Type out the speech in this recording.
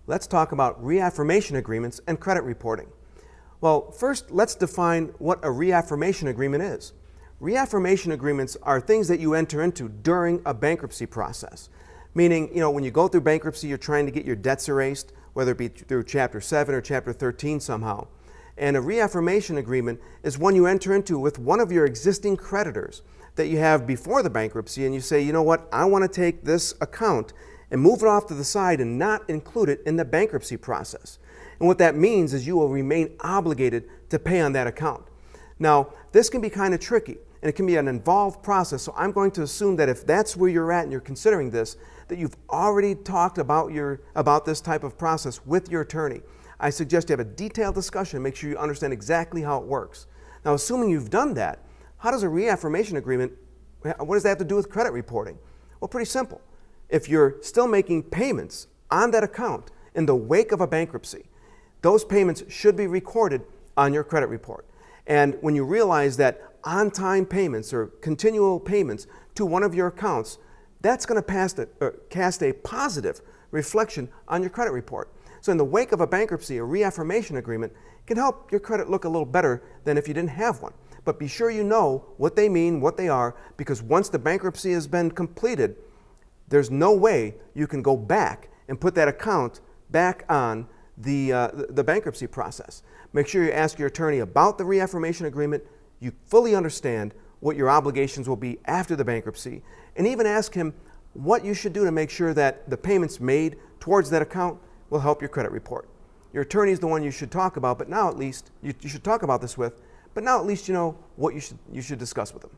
let's talk about reaffirmation agreements and credit reporting. Well, first, let's define what a reaffirmation agreement is. Reaffirmation agreements are things that you enter into during a bankruptcy process. Meaning, when you go through bankruptcy, you're trying to get your debts erased, whether it be through Chapter 7 or Chapter 13 somehow. And a reaffirmation agreement is one you enter into with one of your existing creditors that you have before the bankruptcy, and you say, you know what, I want to take this account and move it off to the side and not include it in the bankruptcy process. And what that means is you will remain obligated to pay on that account. Now, this can be kind of tricky, and it can be an involved process, so I'm going to assume that if that's where you're at and you're considering this, that you've already talked about this type of process with your attorney. I suggest you have a detailed discussion and make sure you understand exactly how it works. Now, assuming you've done that, how does a reaffirmation agreement, what does that have to do with credit reporting? Well, pretty simple. If you're still making payments on that account in the wake of a bankruptcy, those payments should be recorded on your credit report. And when you realize that on-time payments or continual payments to one of your accounts, that's going to cast a positive reflection on your credit report. So in the wake of a bankruptcy, a reaffirmation agreement can help your credit look a little better than if you didn't have one. But be sure you know what they mean, what they are, because once the bankruptcy has been completed, there's no way you can go back and put that account back on the bankruptcy process. Make sure you ask your attorney about the reaffirmation agreement, you fully understand what your obligations will be after the bankruptcy, and even ask him what you should do to make sure that the payments made towards that account will help your credit report. Your attorney is the one you should talk about, but now at least, you should talk about this with, but now at least you know what you should discuss with them.